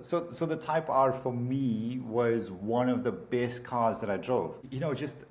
So the Type R for me was one of the best cars that I drove.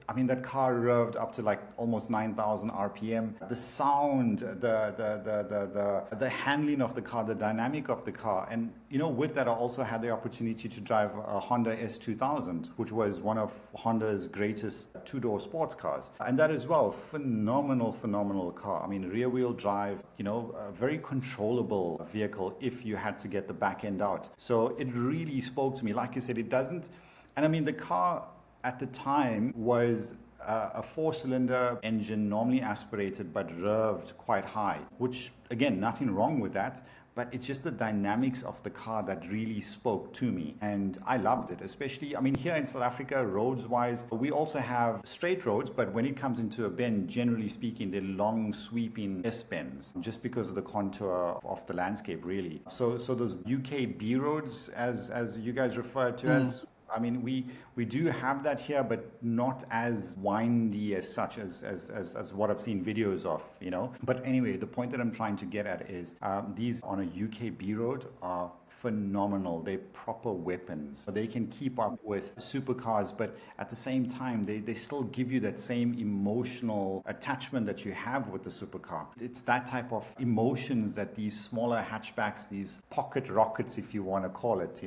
I mean, that car revved up to like almost 9,000 RPM. The sound, the handling of the car, the dynamic of the car, and with that, I also had the opportunity to drive a Honda S2000, which was one of Honda's greatest two-door sports cars, and that as well, phenomenal car. I mean, rear-wheel drive, a very controllable vehicle if you had to get the back end out. So it really spoke to me. Like I said, it doesn't. And I mean, the car at the time was a four-cylinder engine, normally aspirated, but revved quite high, which, again, nothing wrong with that. But it's just the dynamics of the car that really spoke to me. And I loved it, especially, I mean, here in South Africa, roads-wise, we also have straight roads, but when it comes into a bend, generally speaking, they're long, sweeping S-bends, just because of the contour of the landscape, really. So those UK B roads, as you guys refer to as, I mean, we do have that here, but not as windy as such as what I've seen videos of, But anyway, the point that I'm trying to get at is these on a UK B road are phenomenal. They're proper weapons. They can keep up with supercars, but at the same time, they still give you that same emotional attachment that you have with the supercar. It's that type of emotions that these smaller hatchbacks, these pocket rockets, if you want to call it,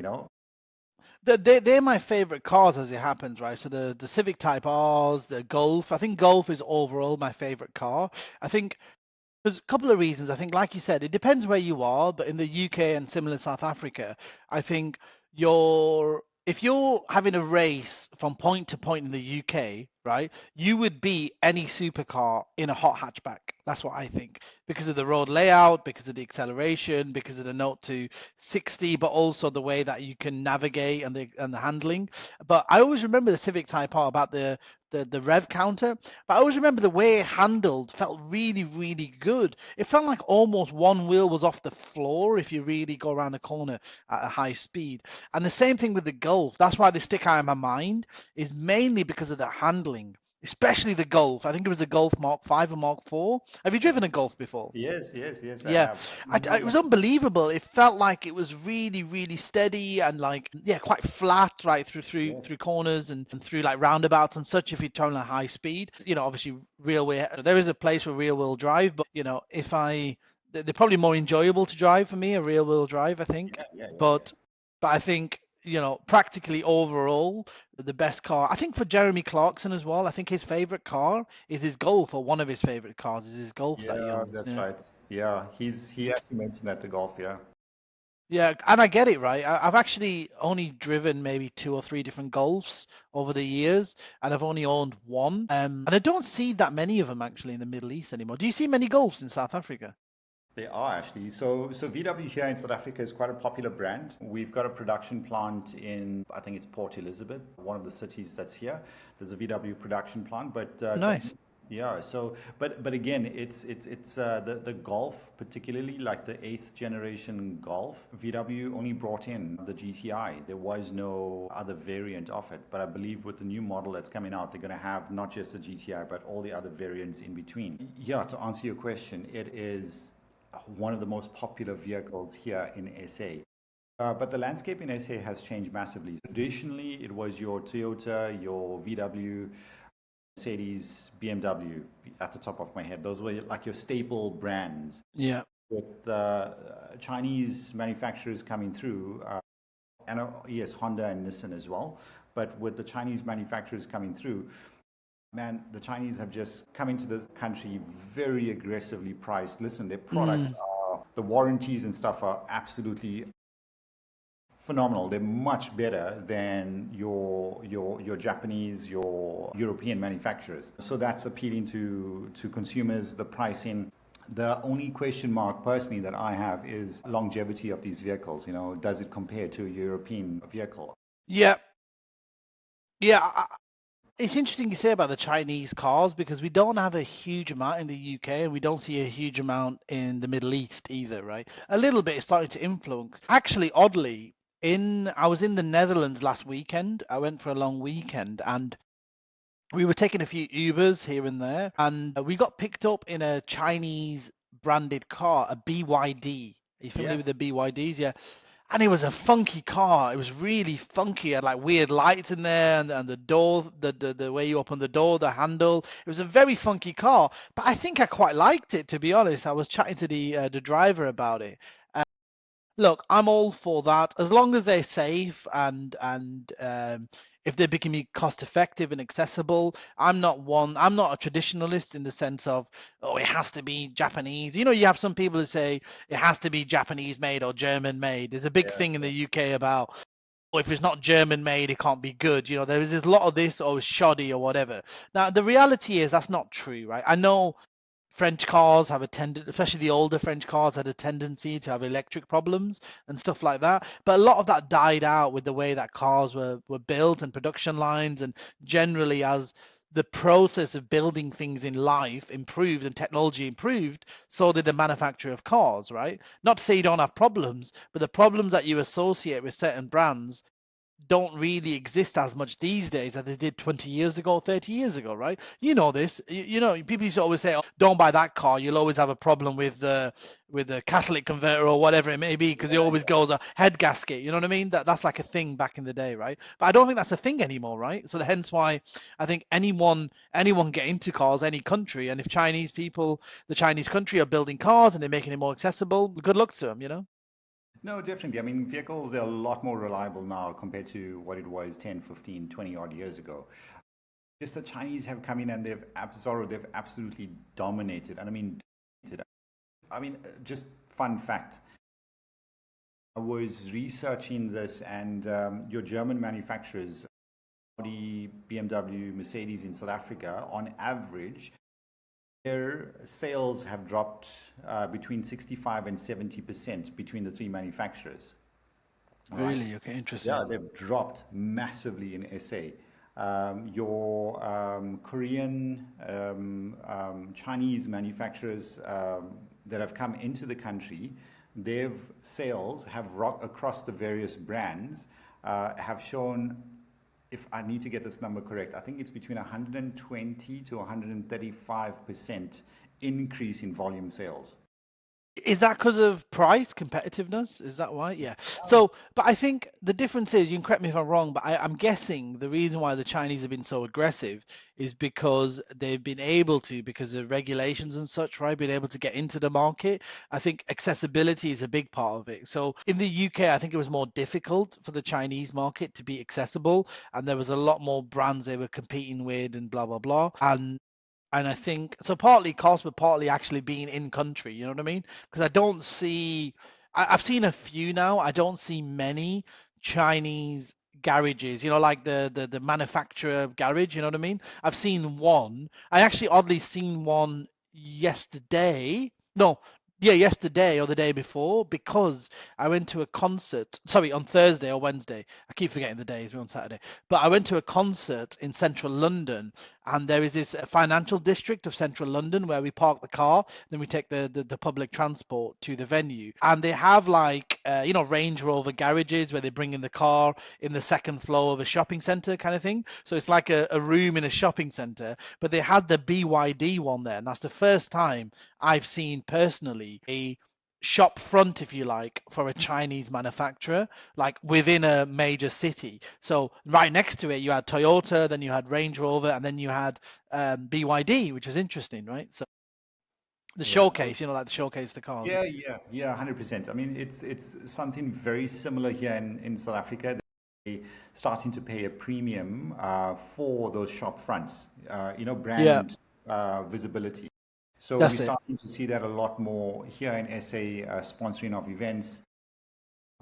They're my favorite cars as it happens, right? So the Civic Type R's, the Golf. I think Golf is overall my favorite car. I think there's a couple of reasons. I think, like you said, it depends where you are, but in the UK and similar South Africa, I think if you're having a race from point to point in the UK, right, you would beat any supercar in a hot hatchback. That's what I think, because of the road layout, because of the acceleration, because of the 0 to 60, but also the way that you can navigate and the handling. But I always remember the Civic Type R about the rev counter, but I always remember the way it handled felt really good. It felt like almost one wheel was off the floor if you really go around the corner at a high speed. And the same thing with the Golf. That's why they stick out in my mind, is mainly because of the handling, especially the Golf. I think it was the Golf Mark 5 or Mark 4. Have you driven a Golf before? Yes, I Yeah, have. it was unbelievable. It felt like it was really steady and quite flat right through Yes. corners and through like roundabouts and such. If you turn at high speed, obviously there is a place for rear wheel drive, but if they're probably more enjoyable to drive for me, a rear wheel drive, I think. Yeah. But I think practically overall the best car, I think, for Jeremy Clarkson as well. I think his favorite car is his Golf, or one of his favorite cars is his Golf that he Yeah, owns. that's Yeah. right. Yeah, he actually mentioned that, the Golf, yeah. Yeah, and I get it, right? I've actually only driven maybe 2 or 3 different Golfs over the years, and I've only owned one. And I don't see that many of them actually in the Middle East anymore. Do you see many Golfs in South Africa? They are actually. So VW here in South Africa is quite a popular brand. We've got a production plant in, I think it's Port Elizabeth, one of the cities that's here. There's a VW production plant, but Nice. yeah. So, but again, it's the Golf, particularly like the eighth generation Golf. VW only brought in the GTI. There was no other variant of it. But I believe with the new model that's coming out, they're going to have not just the GTI, but all the other variants in between. Yeah. To answer your question, it is one of the most popular vehicles here in SA. But the landscape in SA has changed massively. Traditionally, it was your Toyota, your VW, Mercedes, BMW at the top of my head. Those were like your staple brands. Yeah. With Chinese manufacturers coming through, and yes, Honda and Nissan as well. But with the Chinese manufacturers coming through, man, the Chinese have just come into the country very aggressively priced. Listen, their products are, the warranties and stuff are absolutely phenomenal. They're much better than your Japanese, your European manufacturers. So that's appealing to consumers, the pricing. The only question mark personally that I have is longevity of these vehicles. Does it compare to a European vehicle? Yeah. Yeah. It's interesting you say about the Chinese cars, because we don't have a huge amount in the UK and we don't see a huge amount in the Middle East either, right? A little bit is starting to influence. Actually, oddly, I was in the Netherlands last weekend. I went for a long weekend and we were taking a few Ubers here and there, and we got picked up in a Chinese branded car, a BYD. Are you familiar Yeah. with the BYDs? Yeah. and it was a funky car. It was really funky. It had like weird lights in there, and the door, the way you open the door, the handle. It was a very funky car, but I think I quite liked it, to be honest. I was chatting to the driver about it. Look, I'm all for that as long as they're safe and if they're becoming cost effective and accessible. I'm not a traditionalist in the sense of, oh, it has to be Japanese. You know, you have some people who say it has to be Japanese made or German made. There's a big Yeah. thing in the UK about, oh, if it's not German made, it can't be good. You know, there's a lot of this, or it's shoddy or whatever. Now, the reality is that's not true, right? I know French cars have a tendency, especially the older French cars, had a tendency to have electric problems and stuff like that. But a lot of that died out with the way that cars were built and production lines, and generally as the process of building things in life improved and technology improved, so did the manufacture of cars, right? Not to say you don't have problems, but the problems that you associate with certain brands don't really exist as much these days as they did 20 years ago, 30 years ago, right? You know this. You know, people used to always say, oh, don't buy that car. You'll always have a problem with the catalytic converter or whatever it may be, because it Yeah, always goes a head gasket. You know what I mean? That's like a thing back in the day, right? But I don't think that's a thing anymore, right? So hence why I think anyone get into cars, any country, and if Chinese people, the Chinese country are building cars and they're making it more accessible, good luck to them, you know? no, definitely. I mean, vehicles are a lot more reliable now compared to what it was 10, 15, 20 odd years ago. Just the Chinese have come in and Zorro, they've absolutely dominated. And I mean, just fun fact. I was researching this, and your German manufacturers, Audi, BMW, Mercedes in South Africa, on average, their sales have dropped between 65 and 70% between the three manufacturers. Right. Really? Okay, interesting. Yeah, they've dropped massively in SA. Your Korean, Chinese manufacturers that have come into the country, their sales have across the various brands have shown, if I need to get this number correct, I think it's between 120 to 135% increase in volume sales. Is that because of price competitiveness? Is that why? Yeah. So, but I think the difference is, you can correct me if I'm wrong, but I'm guessing the reason why the Chinese have been so aggressive is because they've been able to, because of regulations and such, right? Been able to get into the market. I think accessibility is a big part of it. So in the UK, I think it was more difficult for the Chinese market to be accessible, and there was a lot more brands they were competing with and blah blah blah. And I think so, partly cost, but partly actually being in country. You know what I mean? Because I don't see, I've seen a few now. I don't see many Chinese garages. You know, like the manufacturer garage. You know what I mean? I've seen one. I actually oddly seen one yesterday. No, yeah, yesterday or the day before, because I went to a concert. Sorry, on Thursday or Wednesday. I keep forgetting the days. We're on Saturday. But I went to a concert in central London, and there is this financial district of central London where we park the car, then we take the public transport to the venue, and they have like you know, Range Rover garages where they bring in the car in the second floor of a shopping center kind of thing. So it's like a room in a shopping center, but they had the BYD one there, and that's the first time I've seen personally a shop front, if you like, for a Chinese manufacturer, like within a major city. So right next to it, you had Toyota, then you had Range Rover, and then you had BYD, which was interesting, right? So the Yeah. showcase, you know, like the showcase the cars. Yeah, 100%. I mean, it's something very similar here in South Africa. They starting to pay a premium for those shop fronts, Yeah, brand visibility. So we're that's it. starting to see that a lot more here in SA, sponsoring of events.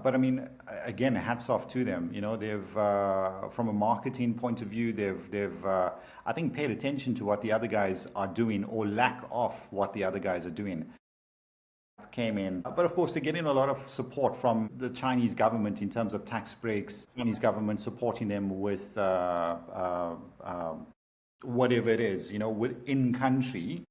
But I mean, again, hats off to them. You know, they've, from a marketing point of view, I think, paid attention to what the other guys are doing, or lack of what the other guys are doing. Came in, but of course, they're getting a lot of support from the Chinese government in terms of tax breaks. Chinese government supporting them with whatever it is, within country.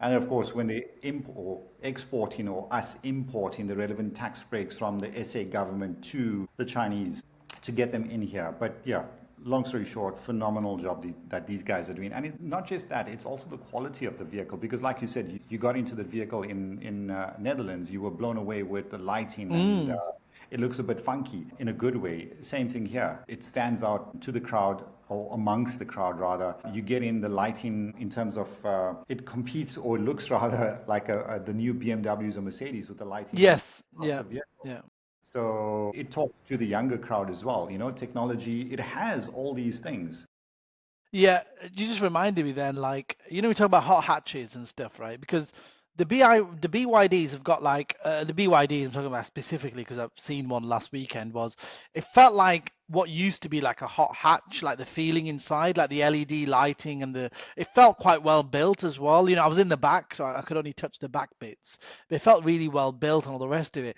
And of course, when they import, exporting, or us importing the relevant tax breaks from the SA government to the Chinese to get them in here. But yeah, long story short, phenomenal job that these guys are doing. And not just that, it's also the quality of the vehicle. Because like you said, you got into the vehicle in Netherlands, you were blown away with the lighting and Mm. it looks a bit funky in a good way. Same thing here. It stands out to the crowd, or amongst the crowd rather. You get in the lighting in terms of it competes, or it looks rather like the new BMWs or Mercedes with the lighting Yes. across Yeah. the vehicle. Yeah. So it talks to the younger crowd as well. You know, technology, it has all these things. Yeah, you just reminded me then, like, we talk about hot hatches and stuff, right? Because the BYDs have got like the BYDs I'm talking about specifically because I've seen one last weekend. It felt like what used to be like a hot hatch, like the feeling inside, like the LED lighting and it felt quite well built as well. I was in the back, so I could only touch the back bits, but it felt really well built and all the rest of it.